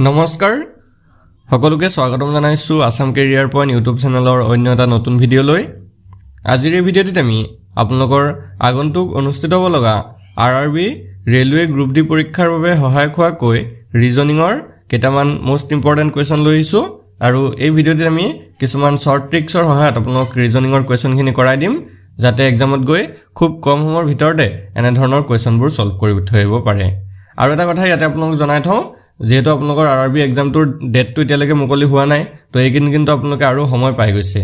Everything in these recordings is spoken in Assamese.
নমস্কাৰ সকলোকে স্বাগতম জনাইছো আসাম কেৰিয়াৰ পইণ্ট ইউটিউব চেনেলৰ অন্য এটা নতুন ভিডিঅ'লৈ আজিৰ এই ভিডিঅ'টিত আমি আপোনালোকৰ আগন্তুক অনুষ্ঠিত হ'ব লগা আৰআৰবি ৰেলৱে গ্ৰুপ ডি পৰীক্ষাৰ বাবে সহায়ক হোৱাকৈ ৰিজনিঙৰ কেইটামান মোষ্ট ইম্পৰ্টেণ্ট কুৱেশ্যন লৈ আহিছোঁ আৰু এই ভিডিঅ'টিত আমি কিছুমান শ্বৰ্ট ট্ৰিক্সৰ সহায়ত আপোনালোকক ৰিজনিঙৰ কুৱেশ্যনখিনি কৰাই দিম যাতে এক্সামত গৈ খুব কম সময়ৰ ভিতৰতে এনে ধৰণৰ কুৱেশ্যনবোৰ সলভ কৰি থৈ আহিব পাৰে আৰু এটা কথা ইয়াতে আপোনালোকক জনাই থওঁ যেহেতু আপোনালোকৰ আৰআৰবি এক্সামটোৰ ডেটটো এতিয়ালৈকে মুকলি হোৱা নাই তো এইকেইদিন কিন্তু আপোনালোকে আৰু সময় পাই গৈছে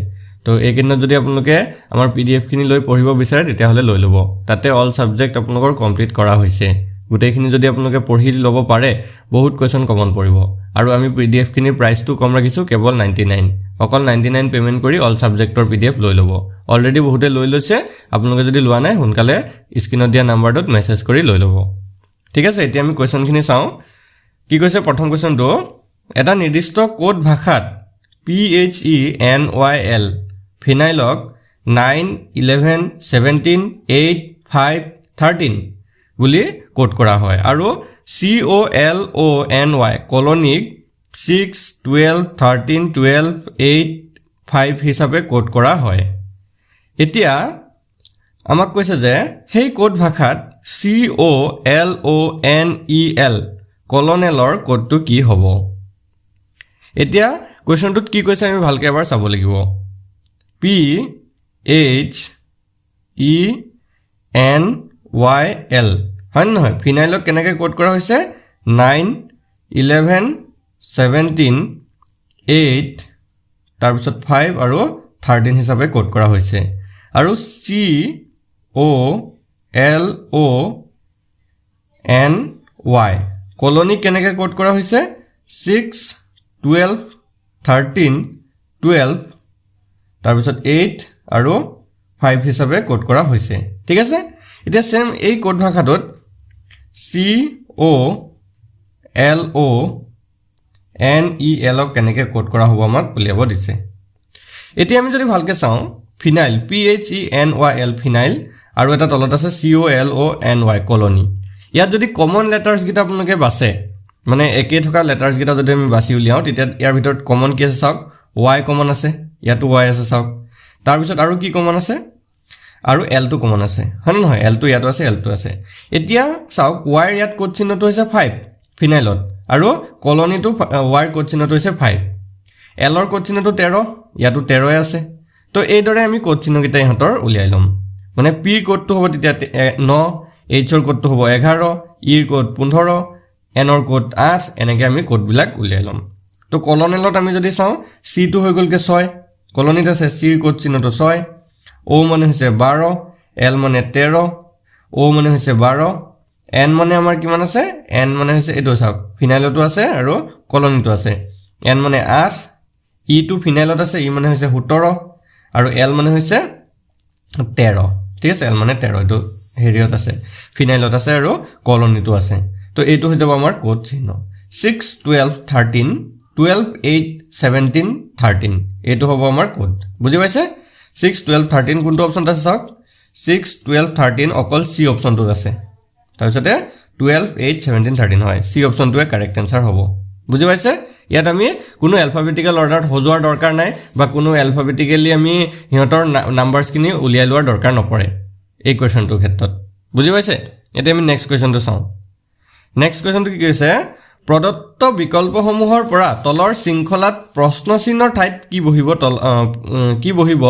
তো এইকেইদিনত যদি আপোনালোকে আমাৰ পিডিএফখিনি লৈ পঢ়িব বিচাৰে তেতিয়াহ'লে লৈ ল'ব তাতে অল ছাবজেক্ট আপোনালোকৰ কমপ্লিট কৰা হৈছে গোটেইখিনি যদি আপোনালোকে পঢ়ি ল'ব পাৰে বহুত কুৱেশ্যন কমন পৰিব আৰু আমি পিডিএফখিনিৰ প্ৰাইচটো কম ৰাখিছোঁ কেৱল 99 অকল 99 পেমেণ্ট কৰি অল ছাবজেক্টৰ পিডিএফ লৈ ল'ব অলৰেডি বহুতে লৈ লৈছে আপোনালোকে যদি লোৱা নাই সোনকালে স্ক্ৰীনত দিয়া নাম্বাৰটোত মেছেজ কৰি লৈ ল'ব ঠিক আছে এতিয়া আমি কুৱেশ্যনখিনি চাওঁ কি কৈছে প্ৰথম কুৱেশ্যনটো এটা নিৰ্দিষ্ট কোড ভাষাত PHENYL ফিনাইলক 9 11 17 8 5 13 বুলি কোড কৰা হয় আৰু COLONY কলনিক 6 12 13 12 8 5 হিচাপে কোড কৰা হয় এতিয়া আমাক কৈছে যে সেই কোড ভাষাত COLONEL কলনেলৰ কোডটো কি হ'ব এতিয়া কোৱেশ্যনটোত কি কৈছে আমি ভালকৈ এবাৰ চাব লাগিব PHENYL হয় নহয় ফিনাইলক কেনেকৈ কোড কৰা হৈছে 9 11 17 8 তাৰপিছত 5 আৰু 13 হিচাপে কোড কৰা হৈছে আৰু COLONY কলনি কেনেকৈ কোড কৰা হৈছে 6 12 13 12 তাৰপিছত 8 আৰু 5 হিচাপে কোড কৰা হৈছে ঠিক আছে এতিয়া সেম এই কোড ভাষাটোত COLONEL কেনেকৈ কোড কৰা হ'ব আমাক উলিয়াব দিছে এতিয়া আমি যদি ভালকৈ চাওঁ ফিনাইল PHENYL ফিনাইল আৰু এটা তলত আছে COLONY কলনি ইয়াত যদি কমন লেটাৰ্ছ গিটা আপোনালোকে বাছে মানে একে থকা লেটাৰ্ছ গিটা যদি আমি বাছি উলিয়াও তেতিয়া ইয়াৰ ভিতৰত কমন কি আছে চাওক y কমন আছে ইয়াতো y আছে চাওক তাৰ পিছত আৰু কি কমন আছে আৰু l টো কমন আছে হয় নহয় l টো ইয়াতো আছে l টো আছে এতিয়া চাওক y ইয়াত কোড চিহ্নটো হৈছে 5 ফিনাইলত আৰু কলনিটো y কোড চিহ্নটো হৈছে 5 l ৰ কোড চিহ্নটো 13 ইয়াতো 13 আছে তো এইদৰে আমি কোড চিহ্ন গিটা ইহঁতৰ উলিয়াই লম মানে p কোডটো হ'ব তেতিয়া 9 H ৰ কোডটো হ'ব 11 E ৰ কোড 15 N ৰ কোড 8 এনেকৈ আমি কোডবিলাক উলিয়াই ল'ম তো কলনেলত আমি যদি চাওঁ C টো হৈ গ'লকে 6 কলনিত আছে C ৰ কোড চিহ্নটো 6 O মানে হৈছে 12 L মানে 13 O মানে হৈছে 12 N মানে আমাৰ কিমান আছে N মানে হৈছে এইটো চাওক ফিনাইলতো আছে আৰু কলনিতো আছে N মানে 8 E টো ফিনাইলত আছে E মানে হৈছে 17 আৰু L মানে হৈছে 13 ঠিক আছে L মানে 13 এইটো হেৰিয়ত আছে ফিনাইলত আছে আৰু কলনিটো আছে তো এইটো হৈ যাব আমাৰ কোড চিহ্ন 6 12 13 12 8 17 13 এইটো হ'ব আমাৰ কোড বুজি পাইছে 6 12 13 কোনটো অপচন আছে চাওক 6 12 13 অকল C অপচনটোত আছে তাৰপিছতে 12 8 17 13 হয় C অপচনটোৱে কাৰেক্ট আনসাৰ হ'ব বুজি পাইছে ইয়াত আমি কোনো এলফাবেটিক্যাল অৰ্ডাৰত হজোৱাৰ দৰকাৰ নাই বা কোনো এলফাবেটিক্যালি আমি হিহঁতৰ নাম্বাৰছখিনি উলিয়াই লোৱাৰ দৰকাৰ নপৰে এই কোৱেশ্যনটোৰ ক্ষেত্ৰত বুজি পাইছে এতিয়া আমি নেক্সট কোৱেশ্যনটো চাওঁ নেক্সট কোৱেশ্যনটো কি কৈছে প্ৰদত্ত বিকল্পসমূহৰ পৰা তলৰ শৃংখলাত প্ৰশ্ন চিহ্নৰ ঠাইত কি বহিব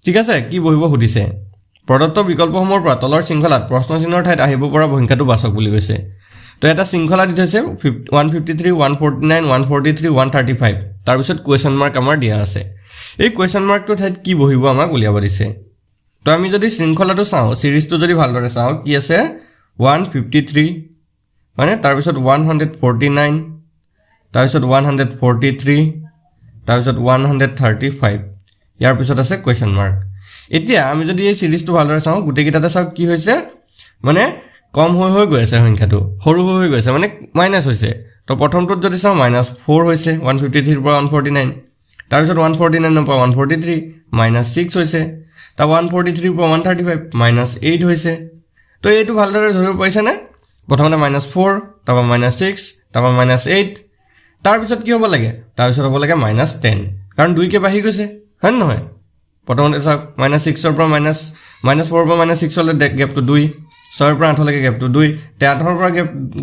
ঠিক আছে কি বহিব সুধিছে প্ৰদত্ত বিকল্পসমূহৰ পৰা তলৰ শৃংখলাত প্ৰশ্ন চিহ্নৰ ঠাইত আহিব পৰা সংখ্যাটো বাছক বুলি কৈছে তো এটা শৃংখলা দি থৈছে 153 149 143 135 তাৰপিছত কুৱেশ্যন মাৰ্ক আমাৰ দিয়া আছে এই কুৱেশ্যন মাৰ্কটোৰ ঠাইত কি বহিব আমাক উলিয়াব দিছে তো আমি যদি শৃংখলাটো চাওঁ সিৰিজটো যদি ভালদৰে চাওঁ কি আছে 153 মানে তাৰপিছত 149 তাৰপিছত 143 তাৰপিছত 135 ইয়াৰ পিছত আছে কুৱেশ্যন মাৰ্ক এতিয়া আমি যদি এই সিৰিজটো ভালদৰে চাওঁ গোটেইকেইটাতে চাওক কি হৈছে মানে কম হৈ গৈ আছে সংখ্যাটো সৰু হৈ গৈছে মানে মাইনাছ হৈছে তো প্ৰথমটোত যদি চাওঁ -4 হৈছে 153 পৰা 149 তাৰপিছত 149 পৰা 143 -6 হৈছে তা 143 পৰা 135 -8 হৈছে তো এইটো ভালদৰে ধৰিব পাইছে না প্ৰথমতে -4 তাৰপৰা -6 তাৰপৰা -8 তাৰপিছত কি হ'ব লাগে তাৰপিছত হ'ব লাগে -10 কাৰণ 2 কে বাঢ়ি গৈছে হয় নহয় প্ৰথমতে চাওক -6 ৰ পৰা -4 ৰ পৰা -6 লৈ গেপটো 2 6 ৰ পৰা 8 লৈকে গেপটো 2 তে 8 ৰ পৰা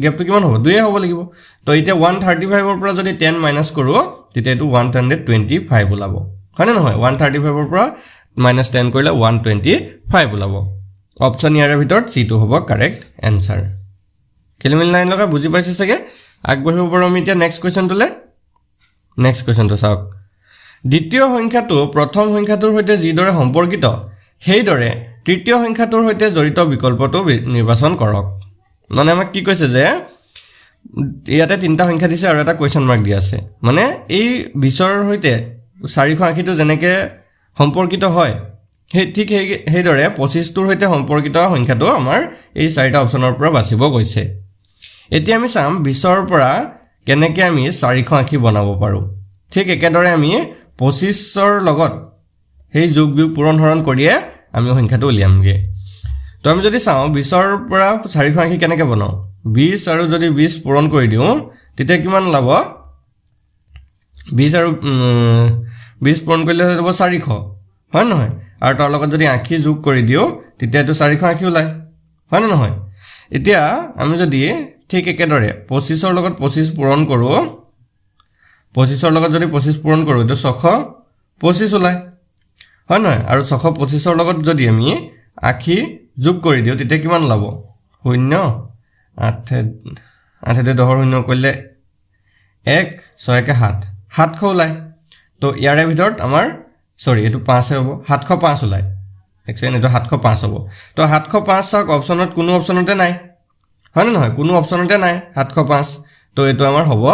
গেপটো কিমান হ'ব 2 হ'ব লাগিব তো এতিয়া 135 ৰ পৰা যদি 10 মাইনাস কৰো তেতিয়া এটো 125 ওলাব হয় না নহয় 135 ৰ পৰা -10 কৰিলে 125 ওলাব অপচন ইয়াৰ ভিতৰত C2 হ'ব কাৰেক্ট আনসাৰ খেলিমেল লাইন লগা বুজি পাইছে সকে আগবঢ়িব পাৰো আমি এতিয়া নেক্সট কোৱেশ্চনটোলে নেক্সট কোৱেশ্চনটো চাওক দ্বিতীয় সংখ্যাটো প্ৰথম সংখ্যাটোৰ সৈতে যিদৰে সম্পৰ্কিত সেইদৰে তৃতীয় সংখ্যাটোৰ সৈতে জড়িত বিকল্পটো নিৰ্বাচন কৰক মানে আমাক কি কৈছে যে ইয়াতে তিনটা সংখ্যা দিছে আৰু এটা কোৱেশ্চন মাৰ্ক দি আছে মানে এই 20 ৰ সৈতে 480 টো যেনেকে সম্পৰ্কিত হয় ঠিক সেইদৰে 25 টোৰ সৈতে সম্পৰ্কিত সংখ্যাটো আমাৰ এই চাৰিটা অপচনৰ পৰা বাছিব গৈছে এতিয়া আমি চাম 20 ৰ পৰা কেনেকৈ আমি 480 বনাব পাৰো ঠিক একেদৰে আমি 25 ৰ লগত সেই যোগ বিয়োগ পূৰণ হৰণ কৰিয়ে আমি সংখ্যাটো উলিয়ামগে তো আমি যদি চাও 20 ৰ পৰা 480 কেনেকৈ বনাও 20 আৰু যদি 20 পূৰণ কৰি দিও তেতিয়া কিমান লাভ 20 আৰু 20 পূৰণ কৰিলে হ'ব 400 হয় নহয় আৰু তাৰ লগত যদি 80 যোগ কৰি দিও তেতিয়া এটো 480 ওলাই হয় না নহয় এতিয়া আমি যদি ঠিক একেদৰে 25 ৰ লগত 25 পূৰণ কৰো 25 ৰ লগত যদি 25 পূৰণ কৰো তো 625 ওলাই হয় নহয় আৰু 625 ৰ লগত যদি আমি 80 যোগ কৰি দিও তেতিয়া কিমান লাভ 0 8 8 10 0 কৰিলে 1 6 কে 7 700 ওলাই তো ইয়াৰে ভিতৰত আমাৰ সৰি এটো 5 হ'ব 705 ওলাই এক্সেন এটো 705 হ'ব তো 705 চাওক অপচনত কোনো অপচনতে নাই হয় না নহয় কোনো অপচনতে নাই 705 তো এটো আমাৰ হ'ব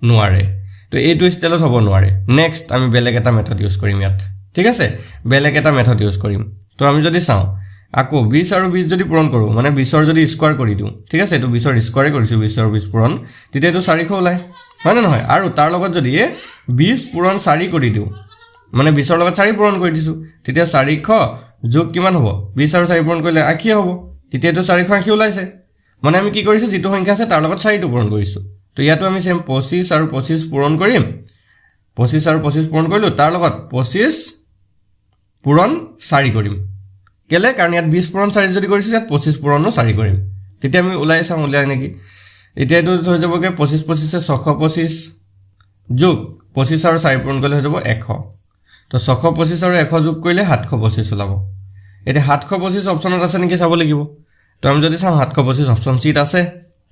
নোৱাৰে তো এইটো স্টাইলত হ'ব নোৱাৰে নেক্সট আমি বেলেগ এটা মেথড ইউজ কৰিম ইয়াত ঠিক আছে বেলেগ এটা মেথড ইউজ কৰিম তো আমি যদি চাও আকৌ 20 আৰু 20 যদি পূৰণ কৰো মানে 20 ৰ যদি স্কয়াৰ কৰি দিও ঠিক আছে এটো 20 ৰ স্কয়াৰে কৰিছো 20 আৰু 20 পূৰণ তেতিয়া এটো 400 ওলাই হয় না নহয় আৰু তাৰ লগত যদি 20 পূৰণ 4 কৰি দিও মানে 20 ৰ লগত 4 পূৰণ কৰি দিছো তেতিয়া 400 যোগ কিমান হ'ব 20 আৰু 4 পূৰণ কৰিলে 80 হ'ব তেতিয়া এটো 480 ওলাইছে মানে আমি কি কৰিছো যেটো সংখ্যা আছে তাৰ লগত 4 টো পূৰণ কৰিছো তো ইয়াতো আমি সেম 25 আৰু 25 পূৰণ কৰিম 25 আৰু 25 পূৰণ কৰিলো তাৰ লগত 25 পূৰণ 4 কৰিম কেলে কাৰণ ইয়াত 20 পূৰণ 4 যদি কৰিছো ইয়াত 25 পূৰণ 4 কৰিম তেতিয়া আমি উলাই চাম উলাই নেকি এতিয়া এটো হৈ যাবগে 25 25 এ 625 যোগ 25 আৰু 4 পূৰণ কৰিলে হৈ যাব 100 তো 625 আৰু 100 যোগ কৰিলে 725 ওলাব এটা 725 অপচনত আছে নেকি চাব লাগিব তো আমি যদি চাও 725 অপচন সি আছে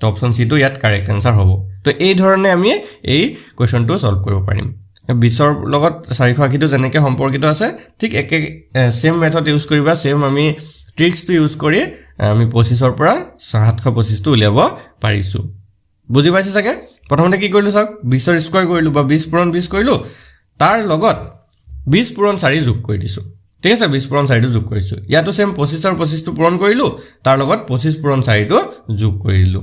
তো অপচন সি টো ইয়াত কারেক্ট आंसर হ'ব তো এই ধৰণে আমি এই কোৱেশ্চনটো সলভ কৰিব পাৰিম 20 ৰ লগত 480 টো যেনেকৈ সম্পৰ্কিত আছে ঠিক একে সেম মেথড ইউজ কৰিবা সেম আমি ট্ৰিক্স টো ইউজ কৰি আমি 25 ৰ পৰা 725 টো উলিয়াব পাৰিছো বুজি পাইছে চাগে প্ৰথমতে কি কৰিলো চাওক 20 ৰ স্কয়াৰ কৰিলো বা 20 পূৰণ 20 কৰিলো তাৰ লগত 20 পূৰণ 4 যোগ কৰি দিছো ঠিক আছে 20 পূৰণ 4 টো যোগ কৰিছো ইয়াতো সেম 25 আৰু 25 টো পূৰণ কৰিলো তাৰ লগত 25 পূৰণ 4 টো যোগ কৰিলো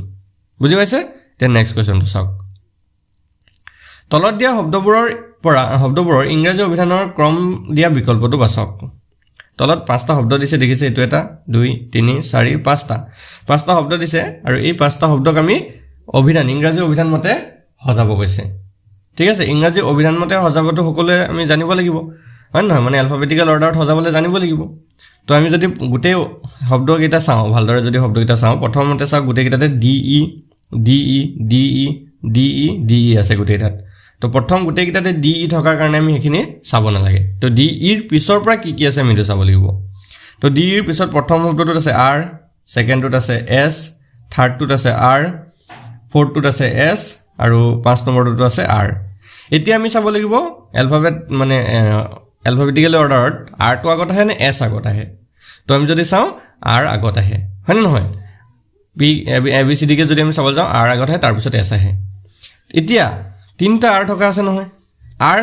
বুজি পাইছে তে নেক্সট কোৱেশ্চনটো চাওক তলত দিয়া শব্দবোৰৰ ইংৰাজী অভিধানৰ ক্ৰম দিয়া বিকল্পটো বাছক তলত পাঁচটা শব্দ দিছে দেখিছে এটো এটা 2 3 4 পাঁচটা শব্দ দিছে আৰু এই পাঁচটা শব্দক আমি অভিধান ইংৰাজী অভিধান মতে সজাব গৈছে ঠিক আছে ইংৰাজী অভিধান মতে সজাবটো সকলোৱে আমি জানিব লাগিব হয় নহয় মানে এলফাবেটিক্যাল অৰ্ডাৰত সজাবলৈ জানিব লাগিব তো আমি যদি গুটে শব্দকেইটা চাও ভালদৰে যদি শব্দকেইটা চাও প্ৰথমতে চাও গুটেকেইটাতে ডি ই আছে গুটেকেইটাত তো প্ৰথম গুটেকেইটাতে ডি ই থকাৰ কাৰণে আমি হেখিনি চাব নালাগে তো ডি ইৰ পিছৰ পৰা কি আছে আমি চাব লাগিব তো ডি ইৰ পিছত প্ৰথম শব্দটোত আছে আৰ সেকেন্ডটোত আছে এস থাৰ্ডটোত আছে আৰ ফৰ্থটোত আছে এস আৰু পাঁচ নম্বৰটোত আছে আৰ এতিয়া আমি চাব লাগিব এলফাবেট মানে এলফাবেটিক্যাল অৰ্ডাৰত আৰ টো আগত আহে নে এস আগত আহে তো আমি যদি চাও আৰ আগত আহে হয় নহয় P A B C D কে যদি আমি চাব যাও আৰ আগত আহে তাৰ পিছত এস আহে এতিয়া তিনটা আৰ থকা আছে নহয় আৰ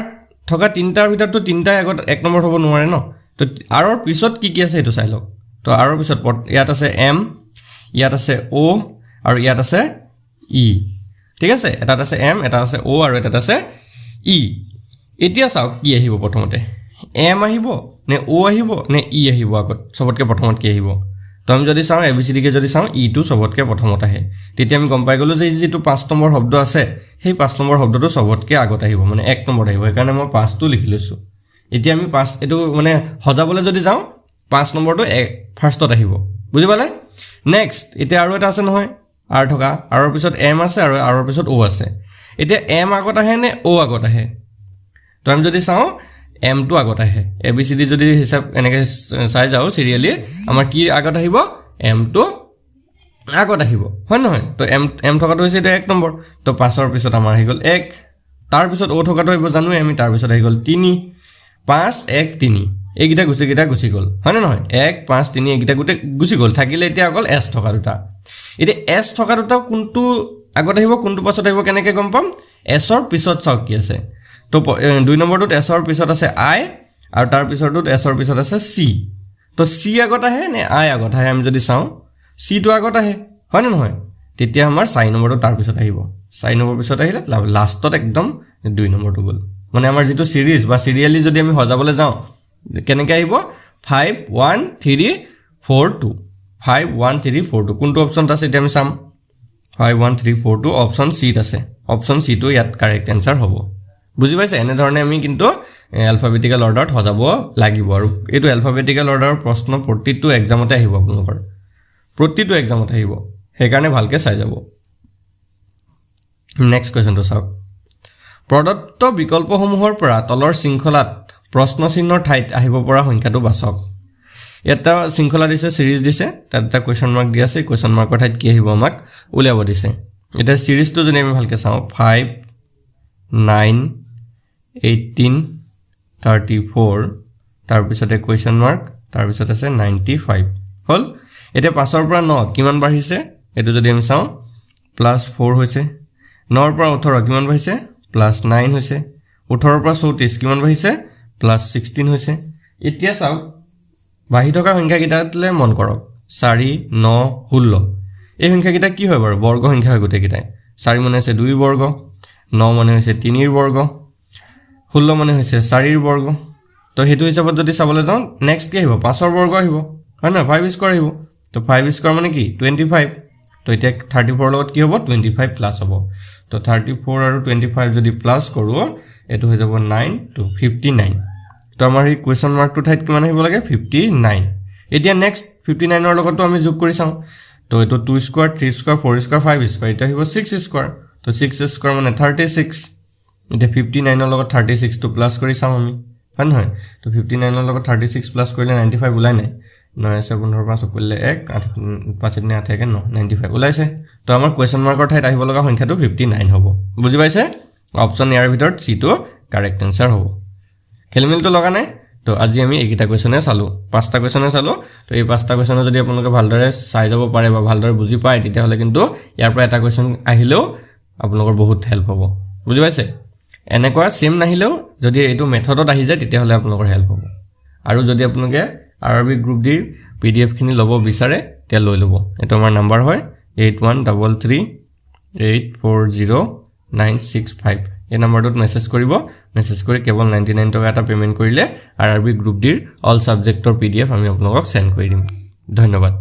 থকা তিনটাৰ ভিতৰটো তিনটাই আগত এক নম্বৰ হ'ব নোৱাৰে ন তো আৰৰ পিছত কি আছে এটো চাই লওক তো আৰৰ পিছত ইয়াত আছে এম ইয়াত আছে ও আৰু ইয়াত আছে ই ঠিক আছে এটাত আছে এম এটা আছে ও আৰু এটাত আছে ই এতিয়া চাওক কি আহিব প্ৰথমতে এম আহিব নে ও আহিব নে ই আহিব আগত সবতকে প্ৰথমত কি আহিব তো আমি যদি চাওঁ ABCD কে যদি চাওঁ ই টো সবতকে প্ৰথমত আহে তেতিয়া আমি গম পাই গলো যে যেটো 5 নম্বৰ শব্দ আছে সেই 5 নম্বৰ শব্দটো সবতকে আগত আহিব মানে 1 নম্বৰ আহিব সেইকাৰণে মই 5 টো লিখি লৈছো এতিয়া আমি 5 এটো মানে হজাবলে যদি যাওঁ 5 নম্বৰটো ফাৰ্ষ্টত আহিব বুজি পালে নেক্সট এতিয়া আৰু এটা আছে নহয় r থকা r ৰ পিছত m আছে আৰু r ৰ পিছত o আছে এতিয়া m আগত আহে নে o আগত আহে তো আমি যদি চাওঁ m টো আগত আহে ABCD যদি হিসাব এনেকে চাই যাও সিৰিয়ালি আমাৰ কি আগত আহিব m টো আগত আহিব হয় নহয় তো m থকাটো হৈছে এটা 1 নম্বৰ তো 5 ৰ পিছত আমাৰ আহি গল 1 তাৰ পিছত o থকাটো আহিব জানো আমি তাৰ পিছত আহি গল 3 5 1 3 এইগিটা গুছি গল হয় নহয় 1 5 3 এইগিটা গুটে গুছি গল থাকিলে এতিয়া অকল s থকা দুটা এতিয়া s থকা দুটা কোনটো আগত আহিব কোনটো পাছত আহিব কেনেকে গম পাম s ৰ পিছত চাও কি আছে তো 2 নম্বৰটোত s ৰ পিছত আছে i আৰু তাৰ পিছৰটোত s ৰ পিছত আছে c তো c আগত আহে নে i আগত আহে আমি যদি চাও c টো আগত আহে হয় নহয় তেতিয়া আমাৰ 4 নম্বৰটো তাৰ পিছত আহিব 4 নম্বৰ পিছত আহিলে লাষ্টত একদম 2 নম্বৰটো গল মানে আমাৰ যেটো সিৰিজ বা সিৰিয়ালি যদি আমি হজাবলে যাও কেনেকে আহিব 5 1 3 4 2 5 1 3 4 2 কোনটো অপচন আছে এটা আমি চাম 5 1 3 4 2 অপচন সি আছে অপচন সি টো ইয়াত কারেক্ট आंसर হ'ব বুজি পাইছে এনে ধৰণে আমি কিন্তু অ্যালফাবেটিক্যাল অৰ্ডাৰত হজাব লাগিব আৰু এটো অ্যালফাবেটিক্যাল অৰ্ডাৰৰ প্ৰশ্ন প্ৰতিটো এক্সামতে আহিব আপোনালোকৰ প্ৰতিটো এক্সামত আহিব হেকাৰণে ভালকে চাই যাব নেক্সট কোৱেশ্চনটো চাওক প্ৰদত্ত বিকল্পসমূহৰ পৰা তলৰ শৃংখলাত প্ৰশ্ন চিহ্নৰ ঠাইত আহিব পৰা সংখ্যাটো বাছক এটা শৃংখলা দিছে সিৰিজ দিছে তাত এটা কোৱেশ্চন মাৰ্ক দি আছে কোৱেশ্চন মাৰ্কৰ ঠাইত কি আহিব আমাক উলিয়াব দিছে এটা সিৰিজটো যদি আমি ভালকে চাওঁ 5 9 18 34 তাৰ পিছতে কোৱেশ্চন মাৰ্ক তাৰ পিছত আছে 95 হল এতিয়া 5 ৰ পৰা 9 কিমান বাঢ়িছে এটো যদি আমি চাওঁ +4 হৈছে 9 ৰ পৰা 18 কিমান বাঢ়িছে +9 হৈছে 18 ৰ পৰা 34 কিমান বাঢ়িছে +16 হৈছে এতিয়া চাওক বাঢ়ি থকা সংখ্যা কিটাতলে মন কৰক 4 9 16 এই সংখ্যা কিটা কি হয় বাৰু বৰ্গ সংখ্যা হয় গটে কিটাই 4 মানে আছে 2 বৰ্গ 9 মানে হৈছে 3 ৰ বৰ্গ 16 মানে হৈছে 4 ৰ বৰ্গ তো হেতু হিচাপত যদি চাবলৈ যাওঁ নেক্সট কি আহিব 5 ৰ বৰ্গ আহিব হয় না 5 স্কয়াৰ আহিব তো 5 স্কয়াৰ মানে কি 25 তো এটা 34 লগত কি হ'ব 25 প্লাস হ'ব তো 34 আৰু 25 যদি প্লাস কৰো এটো হৈ যাব 9 to 59 তো আমাৰ এই কোৱেশ্চন মাৰ্কটো ঠাইত কিমান আহিব লাগে 59 এতিয়া নেক্সট 59 ৰ লগতো আমি যোগ কৰি চাওঁ তো এটো 2 স্কয়াৰ 3 স্কয়াৰ 4 স্কয়াৰ 5 স্কয়াৰ এটা আহিব 6 স্কয়াৰ তো 6 স্কয়াৰ মানে 36 এটা 59 ৰ লগত 36 টো প্লাস কৰি চাওঁ আমি হয় নহয় তো 59 ৰ লগত 36 প্লাস কৰিলে 95 ওলাই নাই 9 7 5 কৰিলে 1 5 নে 8 কে 95 ওলাইছে তো আমাৰ কোৱেশ্চন মাৰ্কৰ ঠাইত আহিব লগা সংখ্যাটো 59 হ'ব বুজি পাইছে অপচন ইয়াৰ ভিতৰত সি টো কারেক্ট आंसर হ'ব খেলমিলটো লগা নাই তো আজি আমি এইকিটা কোৱেশ্চনে চালো পাঁচটা কোৱেশ্চনে চালো তো এই পাঁচটা কোৱেশ্চনে যদি আপোনালোকে ভালদৰে চাই যাব পাৰে বা ভালদৰে বুজি পায় তেতিয়া হলে কিন্তু ইয়াৰ পৰা এটা কোৱেশ্চন আহিলেও আপোনালোকৰ বহুত হেল্প হ'ব বুজি পাইছে এনেকুৱা সেম নাহিলেও যদি এইটো মেথডত আহি যায় তেতিয়া হলে আপোনালোকৰ হেল্প হ'ব আৰু যদি আপোনালোকে আৰবি গ্ৰুপ ডি পিডিএফ খিনি লব বিচাৰে তে লৈ লব এটো আমাৰ নাম্বাৰ হয় 8133840965 এই নম্বৰটোত মেসেজ কৰিব মেসেজ কৰি কেৱল 99 টকা এটা পেমেন্ট কৰিলে আৰবি গ্ৰুপ ডিৰ অল সাবজেক্টৰ পিডিএফ আমি আপোনালোকক সেন্ড কৰি দিম ধন্যবাদ